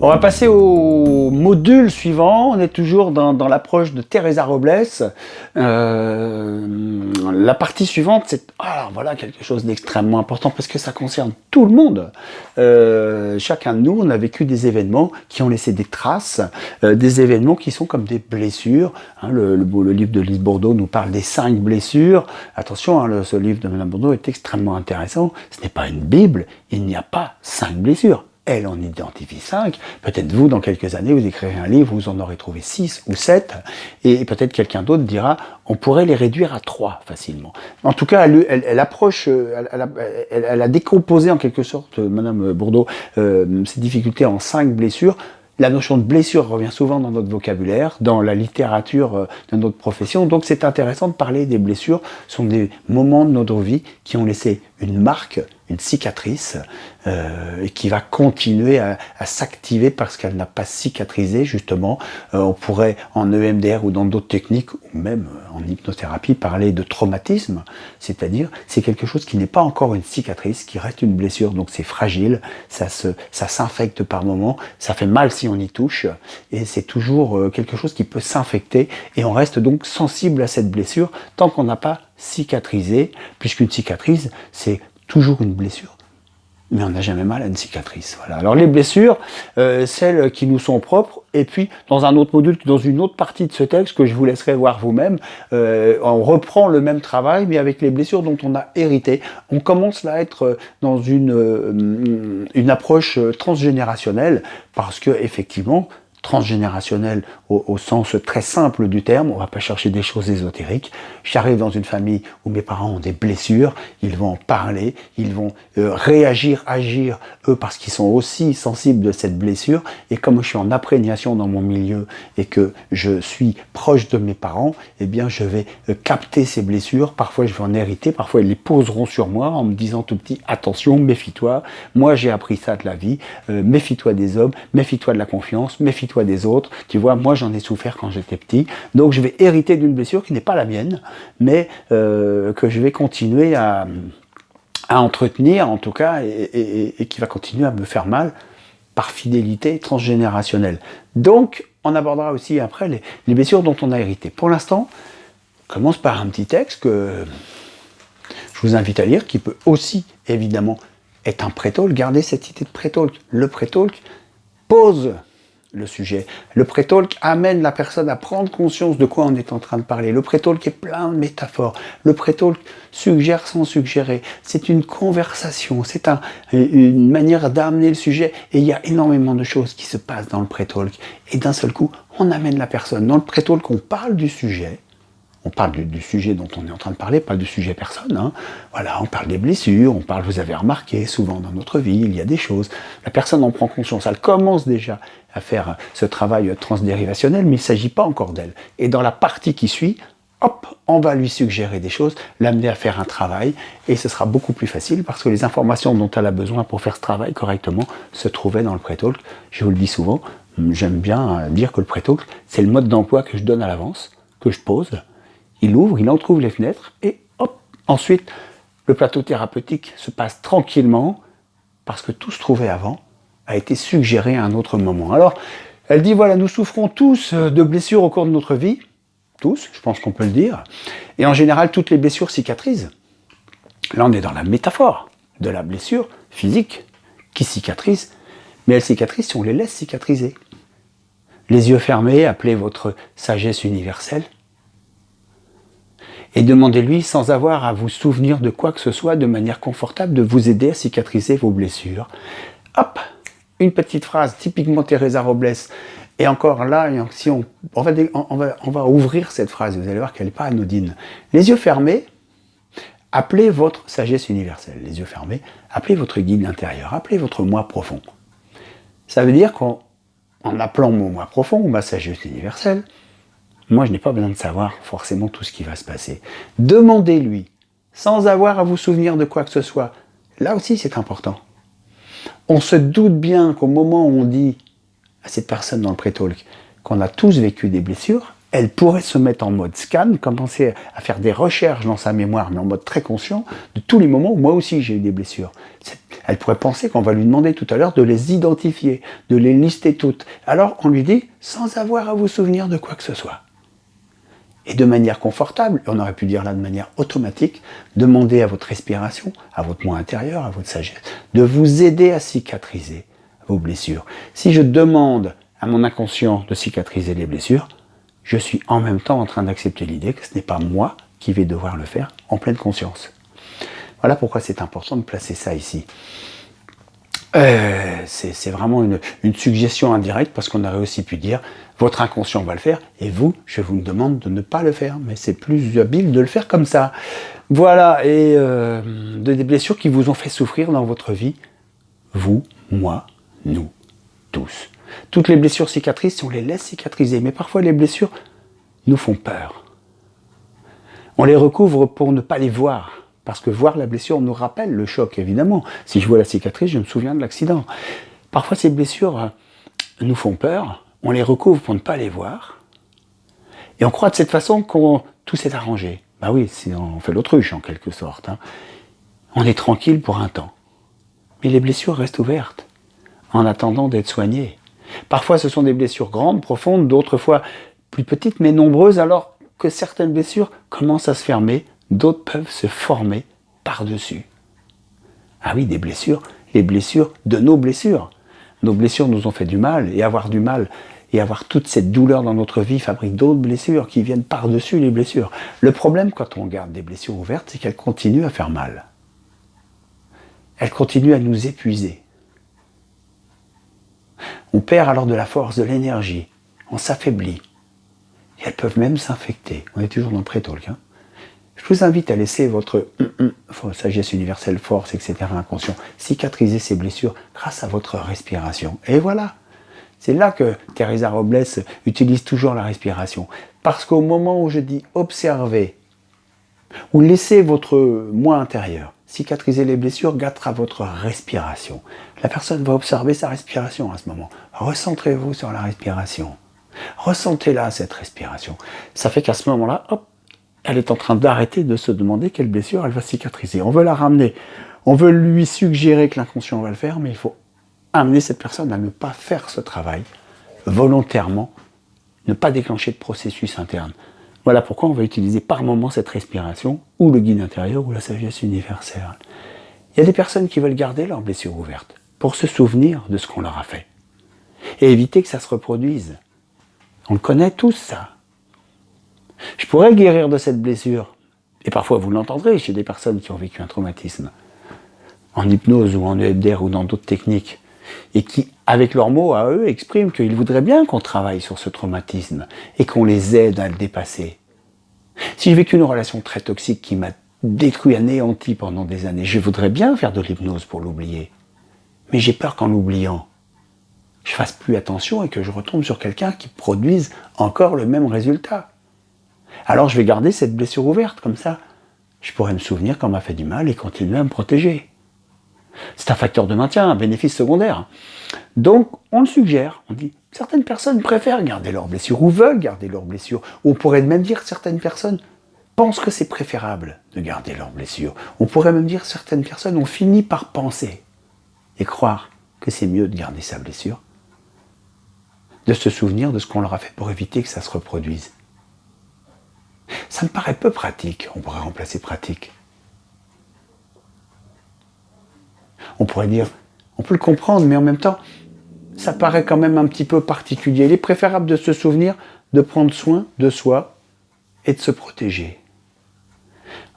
On va passer au module suivant. On est toujours dans l'approche de Teresa Robles. La partie suivante, c'est voilà quelque chose d'extrêmement important parce que ça concerne tout le monde. Chacun de nous, on a vécu des événements qui ont laissé des traces, des événements qui sont comme des blessures. Le livre de Lise Bourbeau nous parle des 5 blessures. Attention, ce livre de Madame Bourbeau est extrêmement intéressant. Ce n'est pas une Bible, il n'y a pas 5 blessures. Elle en identifie 5. Peut-être vous, dans quelques années, vous écrivez un livre, vous en aurez trouvé 6 ou 7. Et peut-être quelqu'un d'autre dira, on pourrait les réduire à 3 facilement. En tout cas, elle approche, elle a décomposé en quelque sorte, Madame Bourbeau, ses difficultés en 5 blessures. La notion de blessure revient souvent dans notre vocabulaire, dans la littérature de notre profession. Donc c'est intéressant de parler des blessures. Ce sont des moments de notre vie qui ont laissé une marque, une cicatrice, et qui va continuer à s'activer parce qu'elle n'a pas cicatrisé, justement. On pourrait, en EMDR ou dans d'autres techniques, ou même en hypnothérapie, parler de traumatisme, c'est-à-dire c'est quelque chose qui n'est pas encore une cicatrice, qui reste une blessure, donc c'est fragile, ça s'infecte par moments, ça fait mal si on y touche, et c'est toujours quelque chose qui peut s'infecter, et on reste donc sensible à cette blessure tant qu'on n'a pas cicatrisé, puisqu'une cicatrice, c'est toujours une blessure. Mais on n'a jamais mal à une cicatrice. Voilà. Alors les blessures, celles qui nous sont propres, et puis dans un autre module, dans une autre partie de ce texte que je vous laisserai voir vous-même, on reprend le même travail, mais avec les blessures dont on a hérité. On commence là à être dans une approche transgénérationnelle, parce que effectivement, transgénérationnel au sens très simple du terme, on ne va pas chercher des choses ésotériques. J'arrive dans une famille où mes parents ont des blessures, ils vont en parler, ils vont agir, eux, parce qu'ils sont aussi sensibles de cette blessure, et comme je suis en imprégnation dans mon milieu, et que je suis proche de mes parents, eh bien je vais capter ces blessures, parfois je vais en hériter, parfois ils les poseront sur moi, en me disant tout petit, attention, méfie-toi, moi j'ai appris ça de la vie, méfie-toi des hommes, méfie-toi de la confiance, méfie-toi des autres, tu vois, moi j'en ai souffert quand j'étais petit, donc je vais hériter d'une blessure qui n'est pas la mienne, mais que je vais continuer à entretenir en tout cas, et qui va continuer à me faire mal par fidélité transgénérationnelle. Donc on abordera aussi après les blessures dont on a hérité. Pour l'instant, on commence par un petit texte que je vous invite à lire, qui peut aussi évidemment être un pré-talk. Gardez cette idée de pré-talk. Le pré-talk pose le sujet. Le pré-talk amène la personne à prendre conscience de quoi on est en train de parler. Le pré-talk est plein de métaphores. Le pré-talk suggère sans suggérer. C'est une conversation, c'est une manière d'amener le sujet. Et il y a énormément de choses qui se passent dans le pré-talk. Et d'un seul coup, on amène la personne. Dans le pré-talk, on parle du sujet. On parle du sujet dont on est en train de parler, pas du sujet personne. Hein. Voilà, on parle des blessures, on parle, vous avez remarqué, souvent dans notre vie, il y a des choses. La personne en prend conscience, elle commence déjà à faire ce travail transdérivationnel, mais il ne s'agit pas encore d'elle. Et dans la partie qui suit, hop, on va lui suggérer des choses, l'amener à faire un travail, et ce sera beaucoup plus facile parce que les informations dont elle a besoin pour faire ce travail correctement se trouvaient dans le pré-talk. Je vous le dis souvent, j'aime bien dire que le pré-talk, c'est le mode d'emploi que je donne à l'avance, que je pose. Il ouvre, il entrouvre les fenêtres et hop, ensuite, le plateau thérapeutique se passe tranquillement parce que tout se trouvait avant a été suggéré à un autre moment. Alors, elle dit, voilà, nous souffrons tous de blessures au cours de notre vie, tous, je pense qu'on peut le dire, et en général, toutes les blessures cicatrisent. Là, on est dans la métaphore de la blessure physique qui cicatrise, mais elle cicatrise si on les laisse cicatriser. Les yeux fermés, appelez votre sagesse universelle, et demandez-lui, sans avoir à vous souvenir de quoi que ce soit, de manière confortable, de vous aider à cicatriser vos blessures. Hop, une petite phrase typiquement Teresa Robles. Et encore là, si on va ouvrir cette phrase, vous allez voir qu'elle n'est pas anodine. Les yeux fermés, appelez votre sagesse universelle. Les yeux fermés, appelez votre guide intérieur, appelez votre moi profond. Ça veut dire qu'en appelant mon moi profond, ou ma sagesse universelle, moi, je n'ai pas besoin de savoir forcément tout ce qui va se passer. Demandez-lui, sans avoir à vous souvenir de quoi que ce soit. Là aussi, c'est important. On se doute bien qu'au moment où on dit à cette personne dans le pré-talk qu'on a tous vécu des blessures, elle pourrait se mettre en mode scan, commencer à faire des recherches dans sa mémoire, mais en mode très conscient, de tous les moments où moi aussi j'ai eu des blessures. Elle pourrait penser qu'on va lui demander tout à l'heure de les identifier, de les lister toutes. Alors on lui dit, sans avoir à vous souvenir de quoi que ce soit. Et de manière confortable, on aurait pu dire là de manière automatique, demandez à votre respiration, à votre moi intérieur, à votre sagesse, de vous aider à cicatriser vos blessures. Si je demande à mon inconscient de cicatriser les blessures, je suis en même temps en train d'accepter l'idée que ce n'est pas moi qui vais devoir le faire en pleine conscience. Voilà pourquoi c'est important de placer ça ici. C'est vraiment une suggestion indirecte parce qu'on aurait aussi pu dire votre inconscient va le faire et vous, je vous demande de ne pas le faire. Mais c'est plus habile de le faire comme ça. Voilà, et des blessures qui vous ont fait souffrir dans votre vie, vous, moi, nous, tous. Toutes les blessures cicatrices, on les laisse cicatriser, mais parfois les blessures nous font peur. On les recouvre pour ne pas les voir. Parce que voir la blessure nous rappelle le choc, évidemment. Si je vois la cicatrice, je me souviens de l'accident. Parfois, ces blessures nous font peur, on les recouvre pour ne pas les voir. Et on croit de cette façon que tout s'est arrangé. Ben oui, on fait l'autruche, en quelque sorte. Hein. On est tranquille pour un temps. Mais les blessures restent ouvertes, en attendant d'être soignées. Parfois, ce sont des blessures grandes, profondes, d'autres fois plus petites, mais nombreuses, alors que certaines blessures commencent à se fermer, d'autres peuvent se former par-dessus. Ah oui, des blessures, les blessures de nos blessures. Nos blessures nous ont fait du mal, et avoir du mal, et avoir toute cette douleur dans notre vie fabrique d'autres blessures qui viennent par-dessus les blessures. Le problème quand on garde des blessures ouvertes, c'est qu'elles continuent à faire mal. Elles continuent à nous épuiser. On perd alors de la force, de l'énergie, on s'affaiblit. Et elles peuvent même s'infecter. On est toujours dans le pré-talk, hein. Je vous invite à laisser votre sagesse universelle, force, etc., inconscient, cicatriser ces blessures grâce à votre respiration. Et voilà. C'est là que Teresa Robles utilise toujours la respiration. Parce qu'au moment où je dis observer, ou laissez votre moi intérieur cicatriser les blessures grâce à votre respiration. La personne va observer sa respiration à ce moment. Recentrez-vous sur la respiration. Ressentez-la, cette respiration. Ça fait qu'à ce moment-là, hop, elle est en train d'arrêter de se demander quelle blessure elle va cicatriser. On veut la ramener. On veut lui suggérer que l'inconscient va le faire, mais il faut amener cette personne à ne pas faire ce travail volontairement, ne pas déclencher de processus interne. Voilà pourquoi on va utiliser par moment cette respiration, ou le guide intérieur, ou la sagesse universelle. Il y a des personnes qui veulent garder leur blessure ouverte, pour se souvenir de ce qu'on leur a fait, et éviter que ça se reproduise. On le connaît tous, ça. Je pourrais guérir de cette blessure. Et parfois, vous l'entendrez chez des personnes qui ont vécu un traumatisme, en hypnose ou en EMDR ou dans d'autres techniques, et qui, avec leurs mots à eux, expriment qu'ils voudraient bien qu'on travaille sur ce traumatisme et qu'on les aide à le dépasser. Si j'ai vécu une relation très toxique qui m'a détruit, anéanti pendant des années, je voudrais bien faire de l'hypnose pour l'oublier. Mais j'ai peur qu'en l'oubliant, je fasse plus attention et que je retombe sur quelqu'un qui produise encore le même résultat. Alors je vais garder cette blessure ouverte, comme ça, je pourrais me souvenir qu'on m'a fait du mal et continuer à me protéger. C'est un facteur de maintien, un bénéfice secondaire. Donc, on le suggère. On dit, certaines personnes préfèrent garder leurs blessures ou veulent garder leurs blessures. On pourrait même dire que certaines personnes pensent que c'est préférable de garder leurs blessures. On pourrait même dire que certaines personnes ont fini par penser et croire que c'est mieux de garder sa blessure, de se souvenir de ce qu'on leur a fait pour éviter que ça se reproduise. Ça me paraît peu pratique. On pourrait remplacer pratique. On pourrait dire, on peut le comprendre, mais en même temps, ça paraît quand même un petit peu particulier. Il est préférable de se souvenir de prendre soin de soi et de se protéger.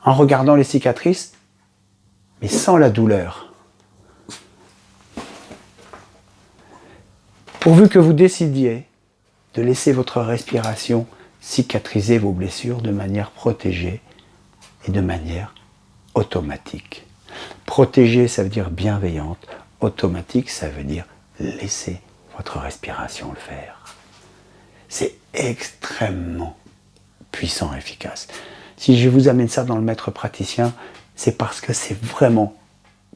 En regardant les cicatrices, mais sans la douleur. Pourvu que vous décidiez de laisser votre respiration cicatriser vos blessures de manière protégée et de manière automatique. Protéger, ça veut dire bienveillante. Automatique, ça veut dire laisser votre respiration le faire. C'est extrêmement puissant et efficace. Si je vous amène ça dans le maître praticien, c'est parce que c'est vraiment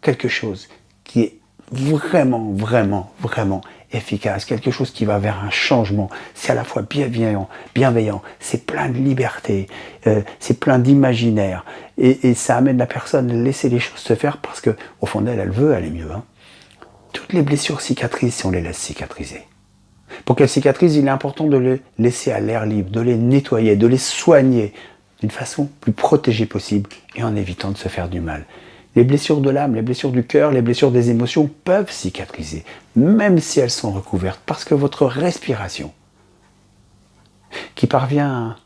quelque chose qui est vraiment, vraiment, vraiment efficace, quelque chose qui va vers un changement. C'est à la fois bienveillant, c'est plein de liberté, c'est plein d'imaginaire, et ça amène la personne à laisser les choses se faire parce que au fond d'elle, elle veut aller mieux. Hein. Toutes les blessures cicatrisent si on les laisse cicatriser. Pour qu'elles cicatrisent, il est important de les laisser à l'air libre, de les nettoyer, de les soigner d'une façon plus protégée possible et en évitant de se faire du mal. Les blessures de l'âme, les blessures du cœur, les blessures des émotions peuvent cicatriser, même si elles sont recouvertes, parce que votre respiration, qui parvient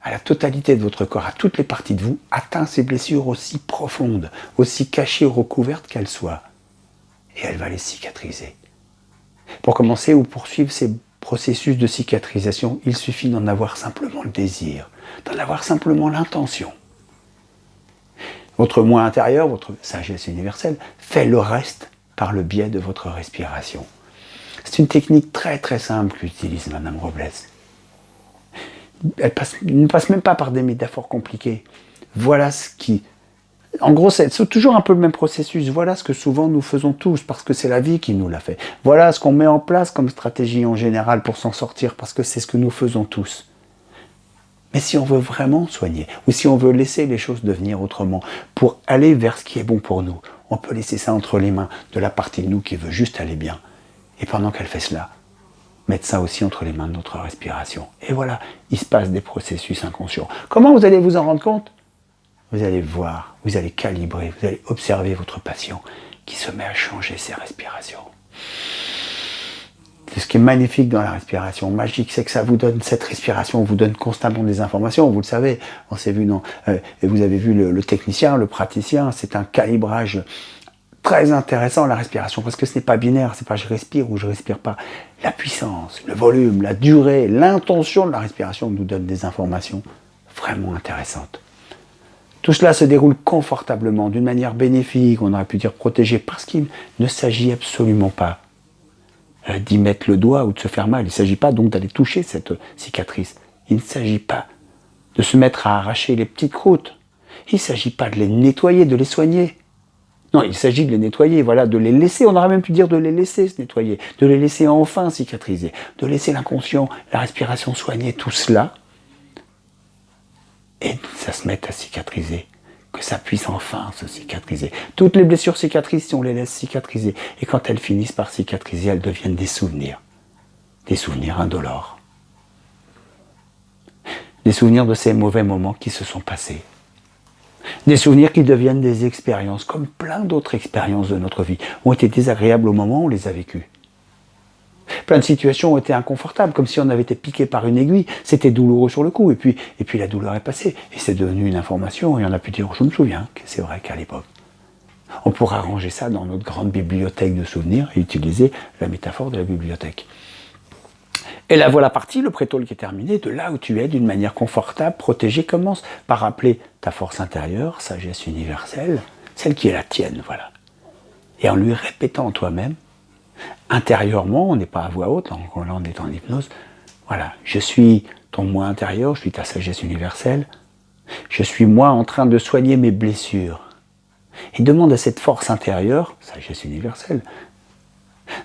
à la totalité de votre corps, à toutes les parties de vous, atteint ces blessures aussi profondes, aussi cachées ou recouvertes qu'elles soient. Et elle va les cicatriser. Pour commencer ou poursuivre ces processus de cicatrisation, il suffit d'en avoir simplement le désir, d'en avoir simplement l'intention. Votre moi intérieur, votre sagesse universelle, fait le reste par le biais de votre respiration. C'est une technique très très simple qu'utilise Madame Robles. Elle ne passe même pas par des métaphores compliquées. Voilà ce qui... En gros, c'est toujours un peu le même processus. Voilà ce que souvent nous faisons tous, parce que c'est la vie qui nous l'a fait. Voilà ce qu'on met en place comme stratégie en général pour s'en sortir, parce que c'est ce que nous faisons tous. Mais si on veut vraiment soigner, ou si on veut laisser les choses devenir autrement, pour aller vers ce qui est bon pour nous, on peut laisser ça entre les mains de la partie de nous qui veut juste aller bien. Et pendant qu'elle fait cela, mettre ça aussi entre les mains de notre respiration. Et voilà, il se passe des processus inconscients. Comment vous allez vous en rendre compte ? Vous allez voir, vous allez calibrer, vous allez observer votre patient qui se met à changer ses respirations. C'est ce qui est magnifique dans la respiration magique, c'est que ça vous donne, cette respiration vous donne constamment des informations, vous le savez, on s'est vu et vous avez vu le technicien, le praticien, c'est un calibrage très intéressant la respiration, parce que ce n'est pas binaire, c'est pas je respire ou je respire pas. La puissance, le volume, la durée, l'intention de la respiration nous donne des informations vraiment intéressantes. Tout cela se déroule confortablement, d'une manière bénéfique, on aurait pu dire protégée, parce qu'il ne s'agit absolument pas d'y mettre le doigt ou de se faire mal. Il ne s'agit pas donc d'aller toucher cette cicatrice. Il ne s'agit pas de se mettre à arracher les petites croûtes. Il ne s'agit pas de les nettoyer, de les soigner. Non, il s'agit de les nettoyer, voilà, de les laisser, on aurait même pu dire de les laisser se nettoyer, de les laisser enfin cicatriser, de laisser l'inconscient, la respiration soigner tout cela, et que ça se mette à cicatriser, que ça puisse enfin se cicatriser. Toutes les blessures cicatrisent si on les laisse cicatriser, et quand elles finissent par cicatriser, elles deviennent des souvenirs indolores. Des souvenirs de ces mauvais moments qui se sont passés. Des souvenirs qui deviennent des expériences, comme plein d'autres expériences de notre vie, ont été désagréables au moment où on les a vécues. Plein de situations ont été inconfortables, comme si on avait été piqué par une aiguille, c'était douloureux sur le coup, et puis la douleur est passée, et c'est devenu une information, et on a pu dire, je me souviens que c'est vrai qu'à l'époque. On pourra ranger ça dans notre grande bibliothèque de souvenirs, et utiliser la métaphore de la bibliothèque. Et la voilà partie, le pré-talk qui est terminé, de là où tu es, d'une manière confortable, protégée, commence par rappeler ta force intérieure, sagesse universelle, celle qui est la tienne, voilà. Et en lui répétant en toi-même, intérieurement, on n'est pas à voix haute, là on est en hypnose, voilà, je suis ton moi intérieur, je suis ta sagesse universelle, je suis moi en train de soigner mes blessures. Et demande à cette force intérieure, sagesse universelle,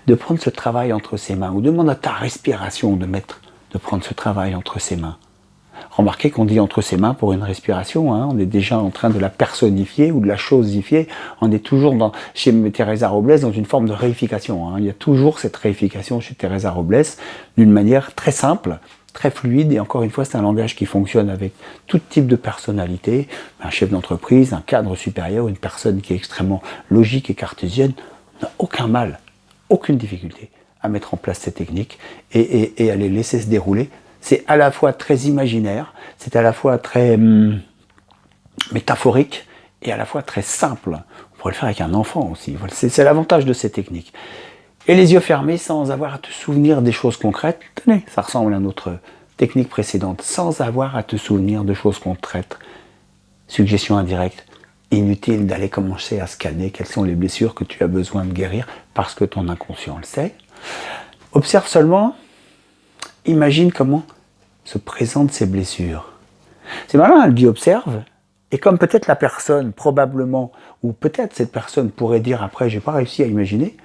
de prendre ce travail entre ses mains, ou demande à ta respiration de prendre ce travail entre ses mains. Remarquez qu'on dit entre ses mains pour une respiration, hein, on est déjà en train de la personnifier ou de la chosifier, on est toujours chez Teresa Robles dans une forme de réification, hein. Il y a toujours cette réification chez Teresa Robles d'une manière très simple, très fluide, et encore une fois c'est un langage qui fonctionne avec tout type de personnalité, un chef d'entreprise, un cadre supérieur, une personne qui est extrêmement logique et cartésienne, n'a aucun mal, aucune difficulté à mettre en place ces techniques et à les laisser se dérouler. C'est à la fois très imaginaire, c'est à la fois très métaphorique et à la fois très simple. On pourrait le faire avec un enfant aussi. C'est l'avantage de ces techniques. Et les yeux fermés sans avoir à te souvenir des choses concrètes. Tenez, ça ressemble à notre technique précédente. Sans avoir à te souvenir de choses concrètes. Suggestion indirecte. Inutile d'aller commencer à scanner quelles sont les blessures que tu as besoin de guérir parce que ton inconscient le sait. Observe seulement, imagine comment se présentent ces blessures. C'est malin, elle dit observe, et comme peut-être la personne, probablement, ou peut-être cette personne pourrait dire après, j'ai pas réussi à imaginer,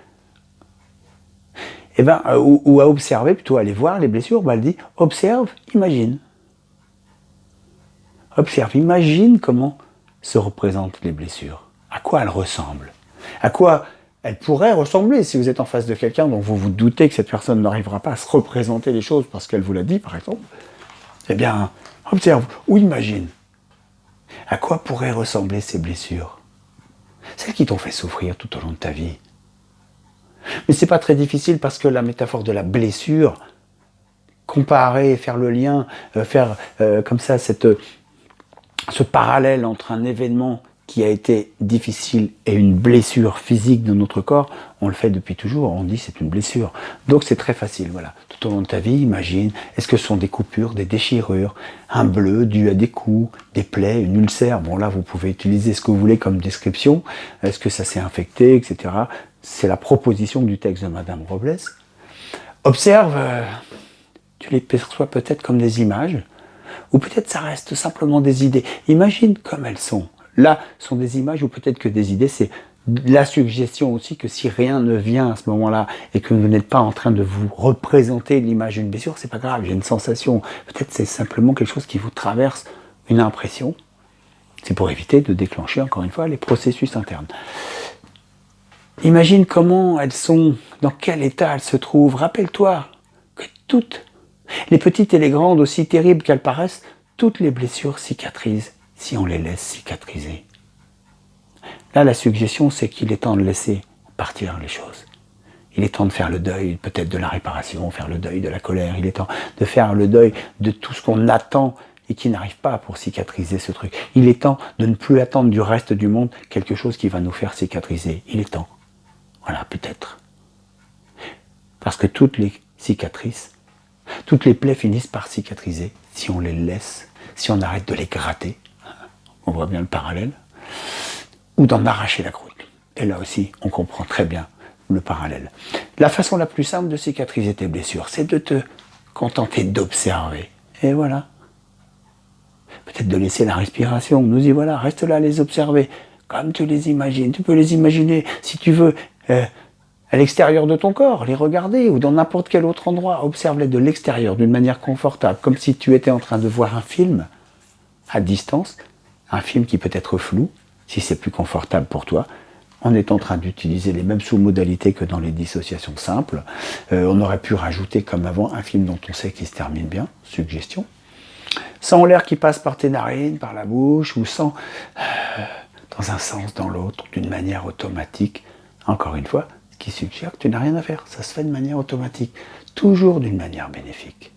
ou à observer, plutôt à aller voir les blessures, elle dit observe, imagine. Observe, imagine comment se représentent les blessures. À quoi elles ressemblent. À quoi elles pourraient ressembler si vous êtes en face de quelqu'un dont vous vous doutez que cette personne n'arrivera pas à se représenter les choses parce qu'elle vous l'a dit, par exemple. Eh bien, observe ou imagine. À quoi pourraient ressembler ces blessures? Celles qui t'ont fait souffrir tout au long de ta vie. Mais c'est pas très difficile parce que la métaphore de la blessure, comparer, faire le lien, faire comme ça ce parallèle entre un événement qui a été difficile et une blessure physique de notre corps, on le fait depuis toujours, on dit c'est une blessure. Donc c'est très facile, voilà. Tout au long de ta vie, imagine, est-ce que ce sont des coupures, des déchirures, un bleu dû à des coups, des plaies, une ulcère? Bon là, vous pouvez utiliser ce que vous voulez comme description. Est-ce que ça s'est infecté, etc. C'est la proposition du texte de Madame Robles. Observe, tu les perçois peut-être comme des images, ou peut-être ça reste simplement des idées. Imagine comme elles sont. Là, ce sont des images ou peut-être que des idées. C'est la suggestion aussi que si rien ne vient à ce moment-là et que vous n'êtes pas en train de vous représenter l'image d'une blessure, c'est pas grave, j'ai une sensation. Peut-être c'est simplement quelque chose qui vous traverse, une impression. C'est pour éviter de déclencher, encore une fois, les processus internes. Imagine comment elles sont, dans quel état elles se trouvent. Rappelle-toi que toutes, les petites et les grandes, aussi terribles qu'elles paraissent, toutes les blessures cicatrisent si on les laisse cicatriser. Là, la suggestion, c'est qu'il est temps de laisser partir les choses. Il est temps de faire le deuil, peut-être de la réparation, faire le deuil de la colère. Il est temps de faire le deuil de tout ce qu'on attend et qui n'arrive pas pour cicatriser ce truc. Il est temps de ne plus attendre du reste du monde quelque chose qui va nous faire cicatriser. Il est temps. Voilà, peut-être. Parce que toutes les cicatrices, toutes les plaies finissent par cicatriser si on les laisse, si on arrête de les gratter. On voit bien le parallèle. Ou d'en arracher la croûte. Et là aussi, on comprend très bien le parallèle. La façon la plus simple de cicatriser tes blessures, c'est de te contenter d'observer. Et voilà. Peut-être de laisser la respiration. Nous y voilà, reste là à les observer. Comme tu les imagines. Tu peux les imaginer, si tu veux, à l'extérieur de ton corps, les regarder, ou dans n'importe quel autre endroit. Observe-les de l'extérieur, d'une manière confortable, comme si tu étais en train de voir un film à distance, un film qui peut être flou, si c'est plus confortable pour toi. On est en train d'utiliser les mêmes sous-modalités que dans les dissociations simples. On aurait pu rajouter, comme avant, un film dont on sait qu'il se termine bien, suggestion. Sans l'air qui passe par tes narines, par la bouche, ou sans, dans un sens, dans l'autre, d'une manière automatique. Encore une fois, ce qui suggère que tu n'as rien à faire. Ça se fait de manière automatique, toujours d'une manière bénéfique.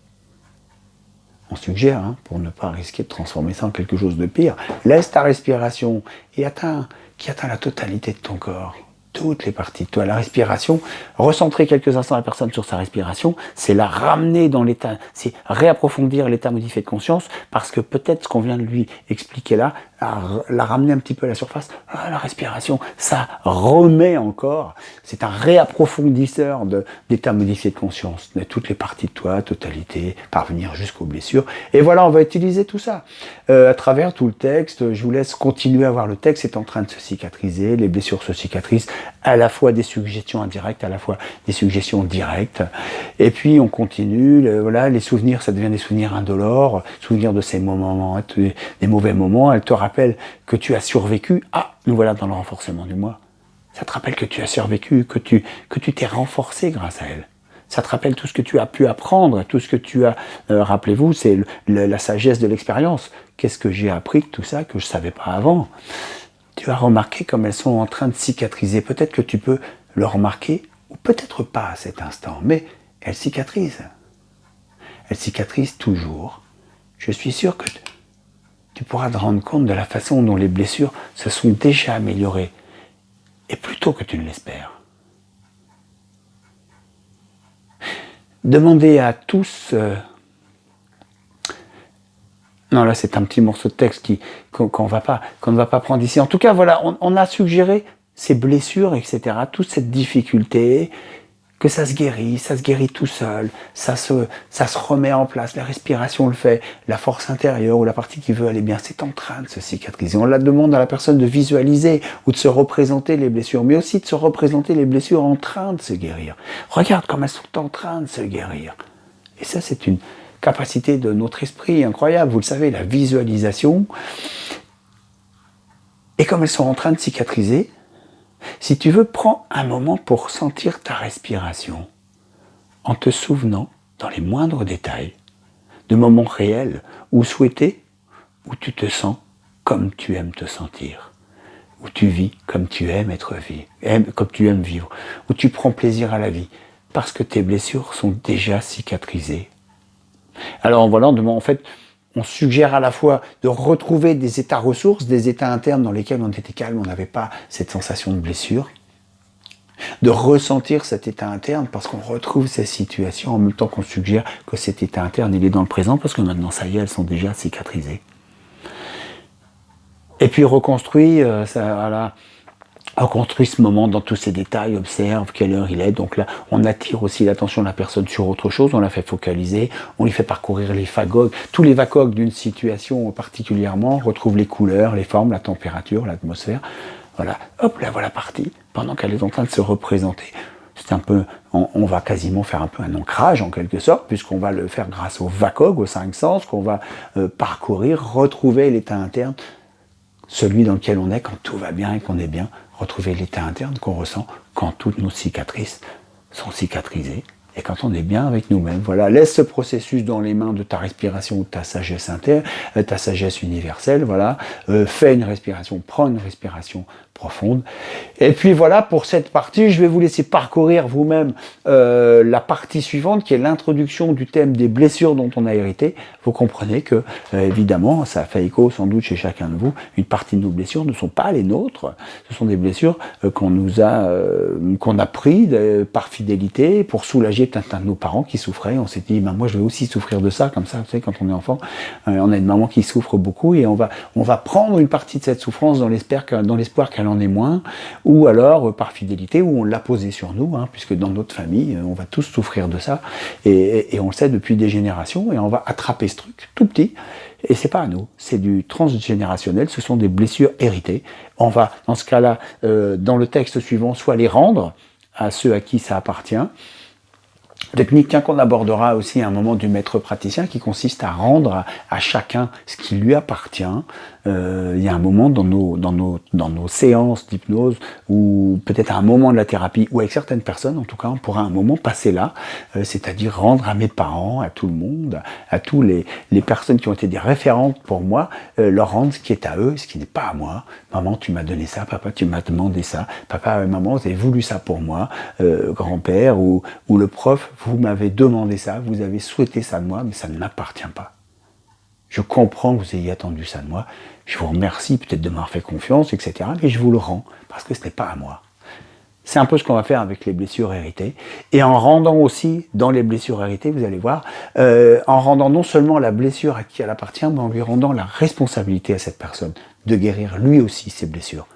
On suggère, pour ne pas risquer de transformer ça en quelque chose de pire, laisse ta respiration et qui atteint la totalité de ton corps, toutes les parties de toi. La respiration, recentrer quelques instants la personne sur sa respiration, c'est la ramener dans l'état, c'est réapprofondir l'état modifié de conscience, parce que peut-être ce qu'on vient de lui expliquer là, la ramener un petit peu à la surface. La respiration, ça remet encore, c'est un réapprofondisseur d'état modifié de conscience, de toutes les parties de toi, totalité, parvenir jusqu'aux blessures. Et voilà, on va utiliser tout ça. À travers tout le texte, je vous laisse continuer à voir le texte, c'est en train de se cicatriser, les blessures se cicatrisent, à la fois des suggestions indirectes, à la fois des suggestions directes. Et puis on continue, voilà, les souvenirs, ça devient des souvenirs indolores, souvenirs de ces moments, des mauvais moments. Elle te rappelle que tu as survécu. Nous voilà dans le renforcement du moi. Ça te rappelle que tu as survécu, que tu t'es renforcé grâce à elle. Ça te rappelle tout ce que tu as pu apprendre, tout ce que tu as... rappelez-vous, c'est la sagesse de l'expérience. Qu'est-ce que j'ai appris de tout ça que je ne savais pas avant? Tu as remarqué comme elles sont en train de cicatriser. Peut-être que tu peux le remarquer, ou peut-être pas à cet instant, mais elles cicatrisent. Elles cicatrisent toujours. Je suis sûr que tu pourras te rendre compte de la façon dont les blessures se sont déjà améliorées. Et plus tôt que tu ne l'espères. Demandez à tous... Non, là c'est un petit morceau de texte qu'on ne va pas prendre ici. En tout cas, voilà, on a suggéré ces blessures, etc., toute cette difficulté que ça se guérit tout seul, ça se remet en place, la respiration le fait, la force intérieure ou la partie qui veut aller bien, c'est en train de se cicatriser. On la demande à la personne de visualiser ou de se représenter les blessures, mais aussi de se représenter les blessures en train de se guérir. Regarde comme elles sont en train de se guérir. Et ça, c'est une capacité de notre esprit incroyable. Vous le savez, la visualisation. Et comme elles sont en train de cicatriser, si tu veux, prends un moment pour sentir ta respiration, en te souvenant, dans les moindres détails, de moments réels ou souhaités, où tu te sens comme tu aimes te sentir, où tu vis comme tu aimes comme tu aimes vivre, où tu prends plaisir à la vie, parce que tes blessures sont déjà cicatrisées. Alors voilà, en fait, on suggère à la fois de retrouver des états ressources, des états internes dans lesquels on était calme, on n'avait pas cette sensation de blessure, de ressentir cet état interne parce qu'on retrouve ces situations en même temps qu'on suggère que cet état interne il est dans le présent parce que maintenant ça y est, elles sont déjà cicatrisées. Et puis reconstruit, reconstruit ce moment dans tous ses détails, observe quelle heure il est. Donc là, on attire aussi l'attention de la personne sur autre chose, on la fait focaliser, on lui fait parcourir les phagogues, tous les vacogues d'une situation particulièrement, on retrouve les couleurs, les formes, la température, l'atmosphère. Voilà, hop, la voilà partie, pendant qu'elle est en train de se représenter. C'est un peu, on va quasiment faire un peu un ancrage en quelque sorte, puisqu'on va le faire grâce aux vacogues, aux 5 sens, qu'on va parcourir, retrouver l'état interne, celui dans lequel on est quand tout va bien et qu'on est bien, retrouver l'état interne qu'on ressent quand toutes nos cicatrices sont cicatrisées et quand on est bien avec nous-mêmes. Voilà, laisse ce processus dans les mains de ta respiration ou de ta sagesse interne, ta sagesse universelle, voilà, fais une respiration, prends une respiration profonde. Et puis voilà, pour cette partie, je vais vous laisser parcourir vous-même la partie suivante, qui est l'introduction du thème des blessures dont on a hérité. Vous comprenez que, évidemment, ça fait écho sans doute chez chacun de vous, une partie de nos blessures ne sont pas les nôtres, ce sont des blessures qu'on a pris par fidélité, pour soulager peut-être un de nos parents qui souffraient. On s'est dit, ben, moi je vais aussi souffrir de ça, comme ça, vous savez, quand on est enfant, on a une maman qui souffre beaucoup, et on va prendre une partie de cette souffrance dans l'espoir qu'elle en ait moins, ou alors par fidélité, où on l'a posée sur nous, puisque dans notre famille, on va tous souffrir de ça, et on le sait depuis des générations, et on va attraper ce truc tout petit, et c'est pas à nous, c'est du transgénérationnel, ce sont des blessures héritées. On va, dans ce cas-là, dans le texte suivant, soit les rendre à ceux à qui ça appartient. Technique qu'on abordera aussi à un moment du maître praticien, qui consiste à rendre à chacun ce qui lui appartient. Il y a un moment dans nos séances d'hypnose, ou peut-être à un moment de la thérapie, ou avec certaines personnes, en tout cas, on pourra un moment passer là, c'est-à-dire rendre à mes parents, à tout le monde, à tous les personnes qui ont été des référentes pour moi, leur rendre ce qui est à eux, ce qui n'est pas à moi. Maman, tu m'as donné ça, papa, tu m'as demandé ça, papa et maman, vous avez voulu ça pour moi, grand-père ou le prof, vous m'avez demandé ça, vous avez souhaité ça de moi, mais ça ne m'appartient pas. Je comprends que vous ayez attendu ça de moi, je vous remercie peut-être de m'avoir fait confiance, etc. Mais je vous le rends, parce que ce n'est pas à moi. C'est un peu ce qu'on va faire avec les blessures héritées. Et en rendant aussi, dans les blessures héritées, vous allez voir, en rendant non seulement la blessure à qui elle appartient, mais en lui rendant la responsabilité à cette personne de guérir lui aussi ses blessures.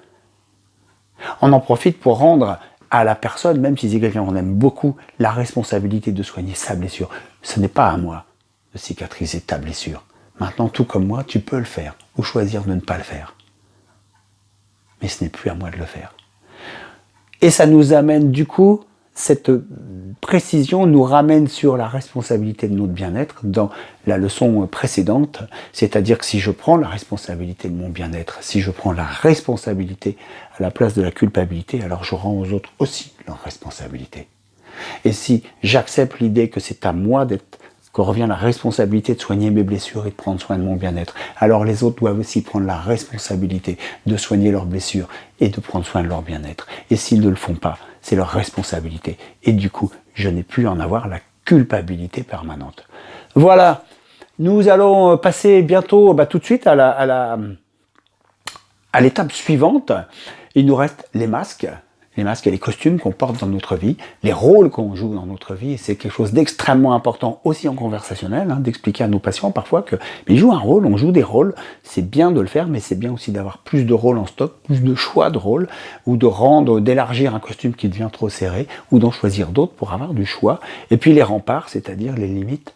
On en profite pour rendre à la personne, même si c'est quelqu'un qu'on aime beaucoup, la responsabilité de soigner sa blessure. Ce n'est pas à moi de cicatriser ta blessure. Maintenant, tout comme moi, tu peux le faire, ou choisir de ne pas le faire. Mais ce n'est plus à moi de le faire. Et ça nous amène du coup, cette précision nous ramène sur la responsabilité de notre bien-être dans la leçon précédente, c'est-à-dire que si je prends la responsabilité de mon bien-être, si je prends la responsabilité à la place de la culpabilité, alors je rends aux autres aussi leur responsabilité. Et si j'accepte l'idée que c'est à moi que revient la responsabilité de soigner mes blessures et de prendre soin de mon bien-être, alors les autres doivent aussi prendre la responsabilité de soigner leurs blessures et de prendre soin de leur bien-être. Et s'ils ne le font pas, c'est leur responsabilité. Et du coup, je n'ai plus à en avoir la culpabilité permanente. Voilà, nous allons passer bientôt, tout de suite à l'étape suivante. Il nous reste les masques. les masques et les costumes qu'on porte dans notre vie, les rôles qu'on joue dans notre vie, et c'est quelque chose d'extrêmement important aussi en conversationnel, hein, d'expliquer à nos patients parfois que mais ils jouent un rôle, on joue des rôles, c'est bien de le faire, mais c'est bien aussi d'avoir plus de rôles en stock, plus de choix de rôles, ou d'élargir un costume qui devient trop serré, ou d'en choisir d'autres pour avoir du choix, et puis les remparts, c'est-à-dire les limites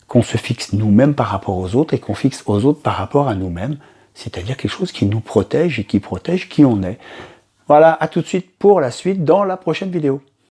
qu'on se fixe nous-mêmes par rapport aux autres, et qu'on fixe aux autres par rapport à nous-mêmes, c'est-à-dire quelque chose qui nous protège et qui protège qui on est. Voilà, à tout de suite pour la suite dans la prochaine vidéo.